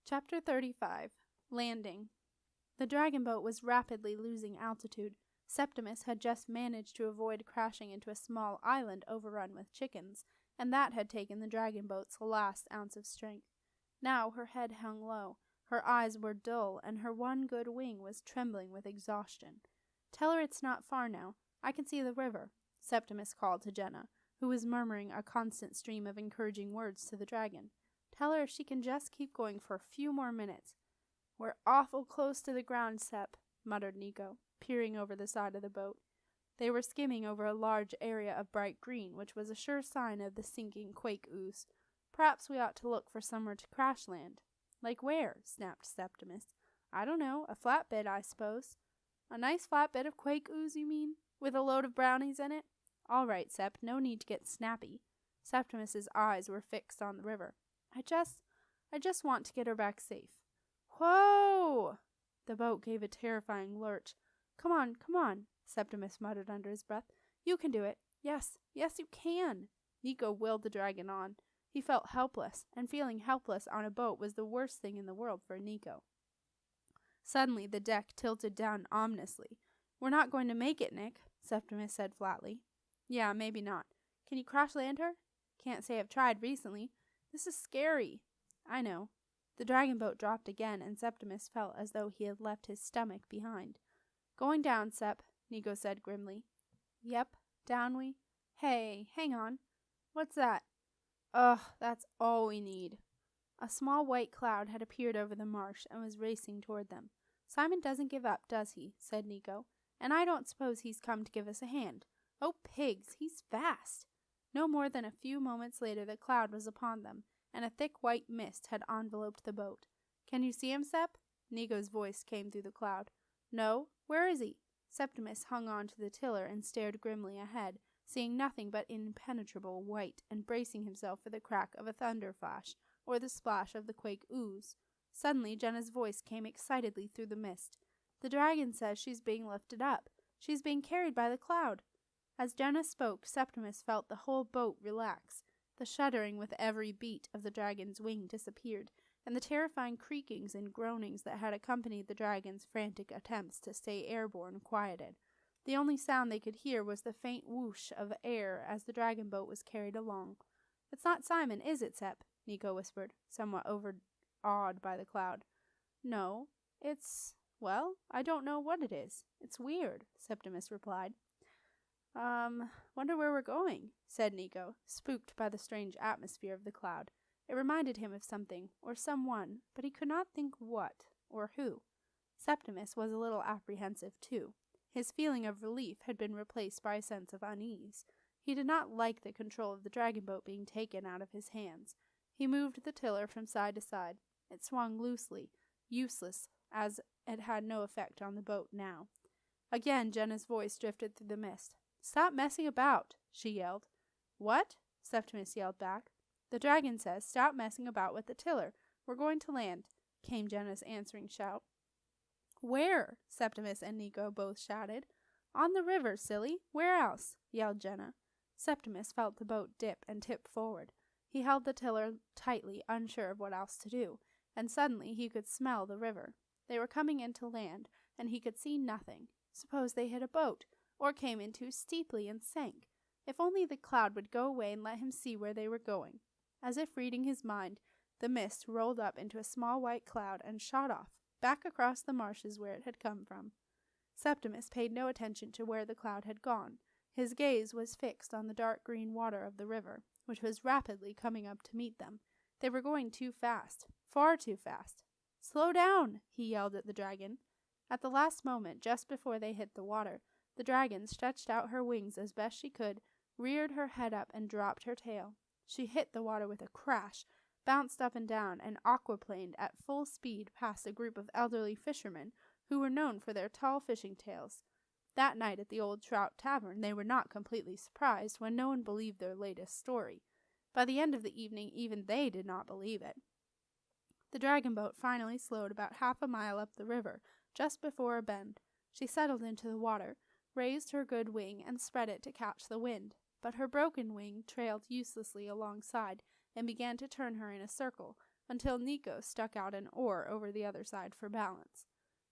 Chapter 35. Landing. The dragon boat was rapidly losing altitude. Septimus had just managed to avoid crashing into a small island overrun with chickens, and that had taken the dragon boat's last ounce of strength. Now her head hung low, her eyes were dull, and her one good wing was trembling with exhaustion. "Tell her it's not far now. I can see the river," Septimus called to Jenna, who was murmuring a constant stream of encouraging words to the dragon. "Tell her if she can just keep going for a few more minutes." "We're awful close to the ground, Sep," muttered Nico, peering over the side of the boat. They were skimming over a large area of bright green, which was a sure sign of the sinking quake ooze. "Perhaps we ought to look for somewhere to crash land." "Like where?" snapped Septimus. "I don't know. A flatbed, I suppose." "A nice flatbed of quake ooze, you mean? With a load of brownies in it?" "All right, Sep. No need to get snappy." Septimus's eyes were fixed on the river. I just want to get her back safe." "Whoa!" The boat gave a terrifying lurch. Come on," Septimus muttered under his breath. "You can do it. Yes, you can." Nico willed the dragon on. He felt helpless, and feeling helpless on a boat was the worst thing in the world for Nico. Suddenly the deck tilted down ominously. "We're not going to make it, Nick," Septimus said flatly. "Yeah, maybe not. Can you crash land her?" "Can't say I've tried recently. This is scary." "I know." The dragon boat dropped again, and Septimus felt as though he had left his stomach behind. "Going down, Sep," Nico said grimly. "Yep, down we—" "Hey, hang on." "What's that?" "Ugh, that's all we need." A small white cloud had appeared over the marsh and was racing toward them. "Simon doesn't give up, does he?" said Nico. "And I don't suppose he's come to give us a hand. Oh, pigs, he's fast!" No more than a few moments later the cloud was upon them, and a thick white mist had enveloped the boat. "Can you see him, Sep?" Nico's voice came through the cloud. "No. Where is he?" Septimus hung on to the tiller and stared grimly ahead, seeing nothing but impenetrable white, and bracing himself for the crack of a thunder flash, or the splash of the quake ooze. Suddenly Jenna's voice came excitedly through the mist. "The dragon says she's being lifted up. She's being carried by the cloud." As Jenna spoke, Septimus felt the whole boat relax. The shuddering with every beat of the dragon's wing disappeared, and the terrifying creakings and groanings that had accompanied the dragon's frantic attempts to stay airborne quieted. The only sound they could hear was the faint whoosh of air as the dragon boat was carried along. "It's not Simon, is it, Sep?" Nico whispered, somewhat overawed by the cloud. "No, well, I don't know what it is. It's weird," Septimus replied. Wonder where we're going," said Nico, spooked by the strange atmosphere of the cloud. It reminded him of something, or someone, but he could not think what, or who. Septimus was a little apprehensive, too. His feeling of relief had been replaced by a sense of unease. He did not like the control of the dragon boat being taken out of his hands. He moved the tiller from side to side. It swung loosely, useless, as it had no effect on the boat now. Again Jenna's voice drifted through the mist. "Stop messing about," she yelled. "What?" Septimus yelled back. "The dragon says stop messing about with the tiller. We're going to land," came Jenna's answering shout. "Where?" Septimus and Nico both shouted. "On the river, silly. Where else?" yelled Jenna. Septimus felt the boat dip and tip forward. He held the tiller tightly, unsure of what else to do, and suddenly he could smell the river. They were coming in to land, and he could see nothing. Suppose they hit a boat, or came in too steeply and sank. If only the cloud would go away and let him see where they were going. As if reading his mind, the mist rolled up into a small white cloud and shot off, back across the marshes where it had come from. Septimus paid no attention to where the cloud had gone. His gaze was fixed on the dark green water of the river, which was rapidly coming up to meet them. They were going too fast, far too fast. "Slow down!" he yelled at the dragon. At the last moment, just before they hit the water, the dragon stretched out her wings as best she could, reared her head up, and dropped her tail. She hit the water with a crash, bounced up and down, and aquaplaned at full speed past a group of elderly fishermen who were known for their tall fishing tails. That night at the Old Trout Tavern they were not completely surprised when no one believed their latest story. By the end of the evening even they did not believe it. The dragon boat finally slowed about half a mile up the river, just before a bend. She settled into the water, raised her good wing, and spread it to catch the wind. But her broken wing trailed uselessly alongside, and began to turn her in a circle, until Nico stuck out an oar over the other side for balance.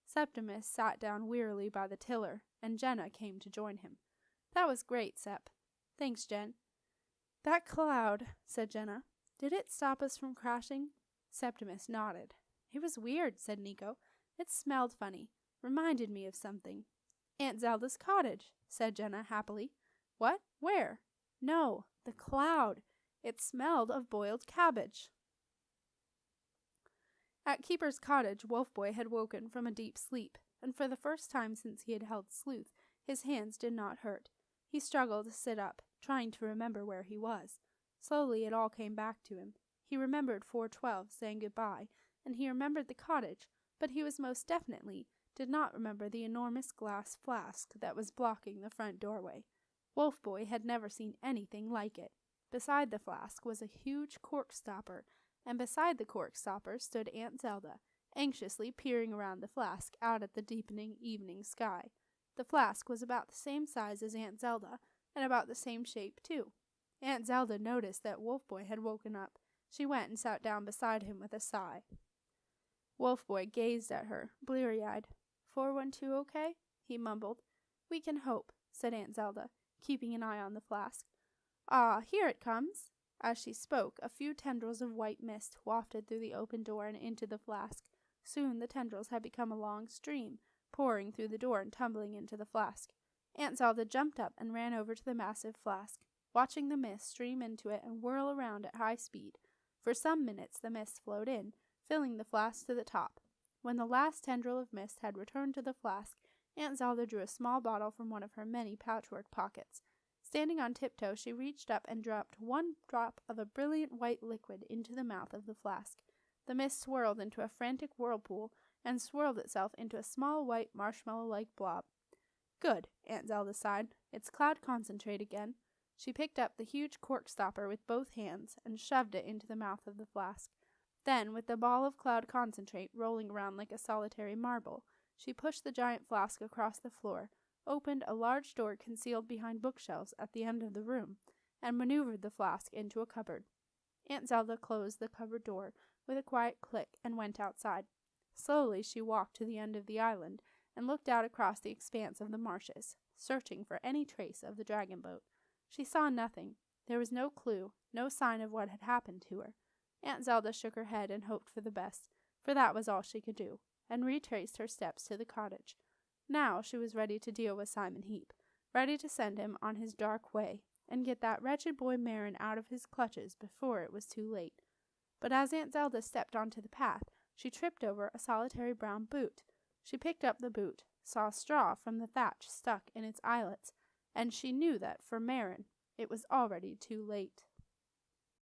Septimus sat down wearily by the tiller, and Jenna came to join him. "That was great, Sep." "Thanks, Jen." "That cloud," said Jenna. "Did it stop us from crashing?" Septimus nodded. "It was weird," said Nico. "It smelled funny. Reminded me of something." "Aunt Zelda's cottage," said Jenna happily. "What? Where?" "No, the cloud. It smelled of boiled cabbage." At Keeper's cottage, Wolfboy had woken from a deep sleep, and for the first time since he had held Sleuth, his hands did not hurt. He struggled to sit up, trying to remember where he was. Slowly it all came back to him. He remembered 412 saying goodbye, and he remembered the cottage, but he most definitely did not remember the enormous glass flask that was blocking the front doorway. Wolfboy had never seen anything like it. Beside the flask was a huge cork stopper, and beside the cork stopper stood Aunt Zelda, anxiously peering around the flask out at the deepening evening sky. The flask was about the same size as Aunt Zelda, and about the same shape, too. Aunt Zelda noticed that Wolfboy had woken up. She went and sat down beside him with a sigh. Wolfboy gazed at her, bleary-eyed. 412 okay? He mumbled. "We can hope," said Aunt Zelda, keeping an eye on the flask. "Ah, here it comes." As she spoke, a few tendrils of white mist wafted through the open door and into the flask. Soon the tendrils had become a long stream, pouring through the door and tumbling into the flask. Aunt Zelda jumped up and ran over to the massive flask, watching the mist stream into it and whirl around at high speed. For some minutes the mist flowed in, filling the flask to the top. When the last tendril of mist had returned to the flask, Aunt Zelda drew a small bottle from one of her many patchwork pockets. Standing on tiptoe, she reached up and dropped one drop of a brilliant white liquid into the mouth of the flask. The mist swirled into a frantic whirlpool and swirled itself into a small white marshmallow-like blob. "Good," Aunt Zelda sighed. "It's cloud concentrate again." She picked up the huge cork stopper with both hands and shoved it into the mouth of the flask. Then, with the ball of cloud concentrate rolling around like a solitary marble, she pushed the giant flask across the floor, opened a large door concealed behind bookshelves at the end of the room, and maneuvered the flask into a cupboard. Aunt Zelda closed the cupboard door with a quiet click and went outside. Slowly she walked to the end of the island and looked out across the expanse of the marshes, searching for any trace of the dragon boat. She saw nothing. There was no clue, no sign of what had happened to her. Aunt Zelda shook her head and hoped for the best, for that was all she could do, and retraced her steps to the cottage. Now she was ready to deal with Simon Heap, ready to send him on his dark way, and get that wretched boy Marin out of his clutches before it was too late. But as Aunt Zelda stepped onto the path, she tripped over a solitary brown boot. She picked up the boot, saw straw from the thatch stuck in its eyelets, and she knew that, for Marin, it was already too late.